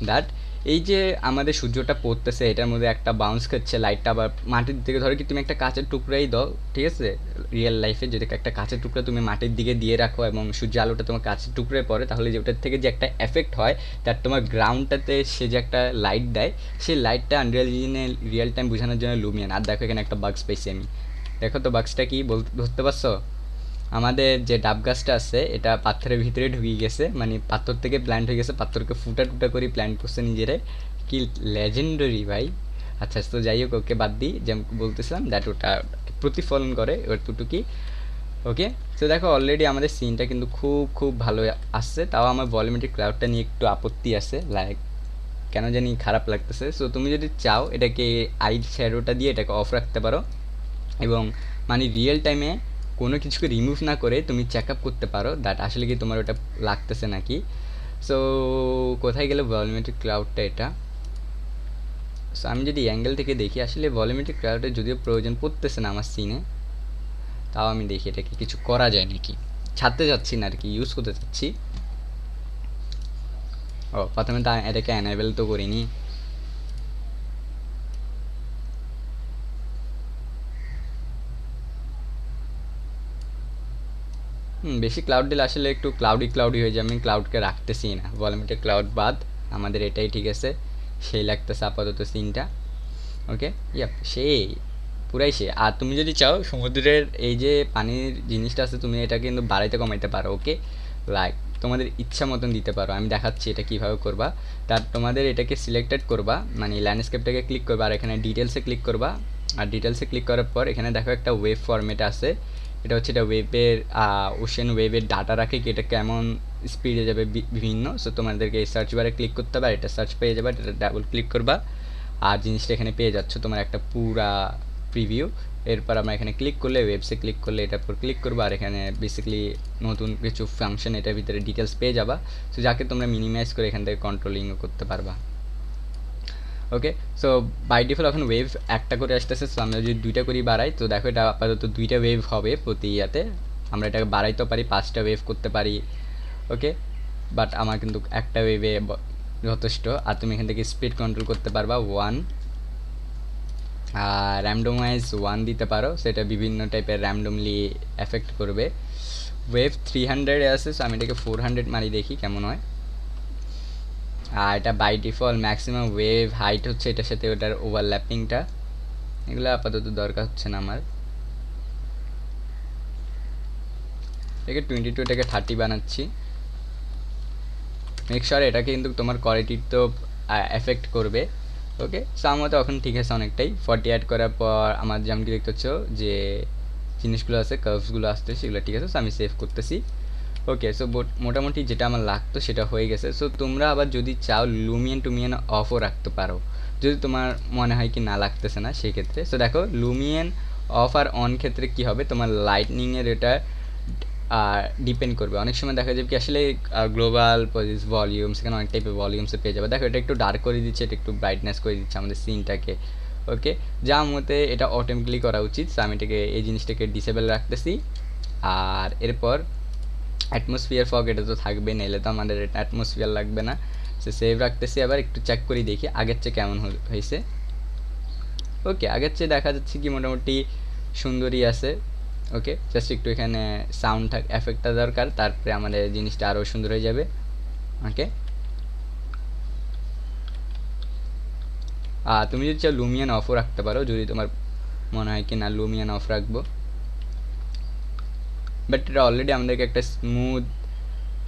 B: দ্যাট এই যে আমাদের সূর্যটা পড়তেছে, এটার মধ্যে একটা বাউন্স করছে লাইটটা, আবার মাটির দিকে ধরো কি তুমি একটা কাঁচের টুকরাই দাও, ঠিক আছে, রিয়েল লাইফে যদি একটা কাঁচের টুকরা তুমি মাটির দিকে দিয়ে রাখো এবং সূর্য আলোটা তোমার কাঁচের টুকরায় পড়ে, তাহলে যে ওটার থেকে যে একটা এফেক্ট হয়, তার তোমার গ্রাউন্ডটাতে সে যে একটা লাইট দেয়, সেই লাইটটা আনরিয়াল ইঞ্জিনে রিয়েল টাইম বোঝানোর জন্য লুমিয়ান। আর দেখো এখানে একটা বাক্স পেয়েছি আমি, দেখো তো বাক্সটা কি ধরতে পারছো? আমাদের যে ডাব গাছটা আছে এটা পাথরের ভিতরে ঢুকে গেছে, মানে পাথর থেকে প্ল্যান্ট হয়ে গেছে, পাথরকে ফুটা টুটা করে প্ল্যান্ট করছে নিজেরাই, কি লেজেন্ডারি ভাই। আচ্ছা, তো যাই হোক, ওকে বাদ দিই, যেমন বলতেছিলাম দ্যাট ওটা প্রতিফলন করে ওটুকি। ওকে, তো দেখো অলরেডি আমাদের সিনটা কিন্তু খুব খুব ভালো আসছে, তাও আমার ভলিউমেট্রিক ক্লাউডটা নিয়ে একটু আপত্তি আছে, লাইক কেন জানি খারাপ লাগতেছে। সো তুমি যদি চাও এটাকে আই শ্যাডোটা দিয়ে এটাকে অফ রাখতে পারো, এবং মানে রিয়েল টাইমে কোনো কিছুকে রিমুভ না করে তুমি চেক আপ করতে পারো দ্যাট আসলে কি তোমার ওটা লাগতেছে নাকি। সো কোথায় গেলে ভলিউমেট্রিক ক্লাউডটা? এটা, সো আমি যদি অ্যাঙ্গেল থেকে দেখি, আসলে ভলিউমেট্রিক ক্লাউডের যদিও প্রয়োজন পড়তেছে না আমার সিনে, তাও আমি দেখি এটাকে কিছু করা যায় নাকি। ছাড়তে যাচ্ছি না আর কি, ইউজ করতে চাচ্ছি। ও প্রথমে তো এটাকে অ্যানাবেল তো করিনি। বেশি ক্লাউড দিলে আসলে একটু ক্লাউডি হয়ে যায়, আমি ক্লাউডকে রাখতেছি না, ভলিউমেট্রিক ক্লাউড বাদ, আমাদের এটাই ঠিক আছে, সেই লাগতেছে আপাতত সিনটা। ওকে, ইয়াপ, সেই পুরাই সে। আর তুমি যদি চাও সমুদ্রের এই যে পানির জিনিসটা আছে, তুমি এটা কিন্তু বাড়াইতে কমাইতে পারো। ওকে, লাইক তোমাদের ইচ্ছা মতন দিতে পারো, আমি দেখাচ্ছি এটা কীভাবে করবা। তার তোমাদের এটাকে সিলেক্টেড করবা, মানে ল্যান্ডস্কেপটাকে ক্লিক করবা, আর এখানে ডিটেলসে ক্লিক করবা। আর ডিটেলসে ক্লিক করার পর এখানে দেখো একটা ওয়েভ ফরম্যাট আছে, এটা হচ্ছে এটা ওয়েবের ওশেন ওয়েবের ডাটা রাখে কি এটা কেমন স্পিডে যাবে বিভিন্ন। সো তোমাদেরকে এই সার্চ বারে ক্লিক করতে হবে, আর এটা সার্চ পেয়ে যাবে, এটা ডাবল ক্লিক করবা, আর জিনিসটা এখানে পেয়ে যাচ্ছ তোমার একটা পুরা প্রিভিউ। এরপর আমরা এখানে ক্লিক করলে, ওয়েবসে ক্লিক করলে এটার উপর ক্লিক করবো, আর এখানে বেসিক্যালি নতুন কিছু ফাংশন এটার ভিতরে ডিটেলস পেয়ে যাবা, সো যাকে তোমরা মিনিমাইজ করে এখান থেকে কন্ট্রোলিংও করতে পারবা। ওকে, সো বাই ডিফল্ট এখন ওয়েভ একটা করে আসতেছে, সো আমরা যদি দুইটা করি বাড়াই, তো দেখো এটা আপাতত দুইটা ওয়েভ হবে প্রতি ইয়াতে, আমরা এটাকে বাড়াইতেও পারি, 5টা ওয়েভ করতে পারি। ওকে, বাট আমার কিন্তু একটা ওয়েভে যথেষ্ট। আর তুমি এখান থেকে স্পিড কন্ট্রোল করতে পারবা 1, আর র্যান্ডমাইজ 1 দিতে পারো, সেটা বিভিন্ন টাইপের র্যান্ডমলি এফেক্ট করবে। ওয়েভ 300 আছে, সো আমি এটাকে 400 মারি, দেখি কেমন হয়। আর এটা by default maximum wave height হচ্ছে এটার সাথে ওটার ওভারল্যাপিংটা, এগুলো আপাতত দরকার হচ্ছে না আমার। এটাকে 22, এটাকে 30 বানাচ্ছি। মেক শিওর এটা কিন্তু তোমার কোয়ালিটি তো এফেক্ট করবে। ওকে, সো আমার তো এখন ঠিক আছে অনেকটাই। 40 অ্যাড করার পর আমার যেমন কি দেখতে হচ্ছে যে জিনিসগুলো আছে, কার্ভসগুলো আসছে, সেগুলো ঠিক আছে, সো আমি সেভ করতেছি। ওকে, সো মোটামুটি যেটা আমার লাগতো সেটা হয়ে গেছে। সো তোমরা আবার যদি চাও লুমিয়ান টুমিয়ান অফও রাখতে পারো, যদি তোমার মনে হয় কি না লাগতেছে না সেই ক্ষেত্রে। সো দেখো লুমিয়ান অফ আর অন ক্ষেত্রে কি হবে, তোমার লাইটনিংয়ের এটা ডিপেন্ড করবে। অনেক সময় দেখা যাবে কি আসলে গ্লোবাল ভলিউম, সেখানে অনেক টাইপের ভলিউমসে পেয়ে যাবে। দেখো এটা একটু ডার্ক করে দিচ্ছে, এটা একটু ব্রাইটনেস করে দিচ্ছে আমাদের সিনটাকে। ওকে, যা মতে এটা অটোমেটিকলি করা উচিত, সো আমি এটাকে এই জিনিসটাকে ডিসেবল রাখতেছি। আর এরপর অ্যাটমসফিয়ার ফগ এটা তো থাকবে, নাহলে তো আমাদের এটা অ্যাটমসফিয়ার লাগবে না। সে সেভ রাখতেছি, আবার একটু চেক করে দেখি আগের চেয়ে কেমন হয়েছে। ওকে, আগের চেয়ে দেখা যাচ্ছে কি মোটামুটি সুন্দরই আছে। ওকে, জাস্ট একটু এখানে সাউন্ড এফেক্টটা দরকার, তারপরে আমাদের জিনিসটা আরও সুন্দর হয়ে যাবে। ওকে, তুমি যদি চাও লুমিয়ান অফও রাখতে পারো, যদি তোমার মনে হয় কি না লুমিয়ান অফ রাখবো, বাট এটা অলরেডি আমাদেরকে একটা স্মুথ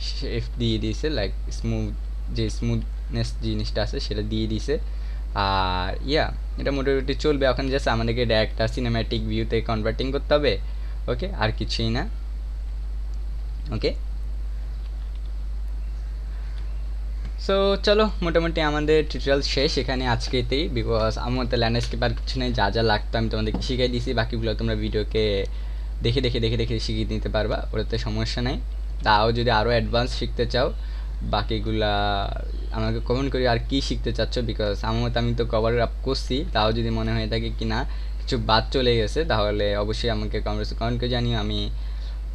B: শেপ দিয়ে দিয়েছে, লাইক স্মুথ যে স্মুথনেস জিনিসটা আছে সেটা দিয়ে দিয়েছে। আর ইয়া এটা মোটামুটি চলবে। এখন জাস্ট আমাদেরকে এটা একটা সিনেম্যাটিক ভিউতে কনভার্টিং করতে হবে। ওকে, আর কিছুই না। ওকে, সো চলো মোটামুটি আমাদের টিউটোরিয়াল শেষ এখানে আজকেতেই, বিকজ আমার তো ল্যান্ডস্কেপ আর কিছু নেই, যা যা লাগতো আমি তোমাদেরকে শিখিয়ে দিয়েছি, বাকিগুলো তোমরা ভিডিওকে দেখে শিখিয়ে নিতে পারবা, ওটাতে সমস্যা নেই। তাও যদি আরও অ্যাডভান্স শিখতে চাও বাকিগুলা আমাকে কমেন্ট করি আর কি শিখতে চাচ্ছ, বিকজ আমার মতো আমি তো কভার আপ করছি, তাও যদি মনে হয়ে থাকে কি না কিছু বাদ চলে গেছে তাহলে অবশ্যই আমাকে কমেন্ট করে জানিও। আমি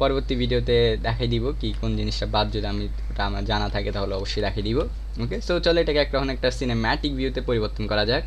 B: পরবর্তী ভিডিওতে দেখাই দিব কি কোন জিনিসটা বাদ, যদি আমি ওটা আমার জানা থাকে তাহলে অবশ্যই দেখাই দিব। ওকে, সো চলো এটাকে একটা সিনেম্যাটিক ভিউতে পরিবর্তন করা যাক।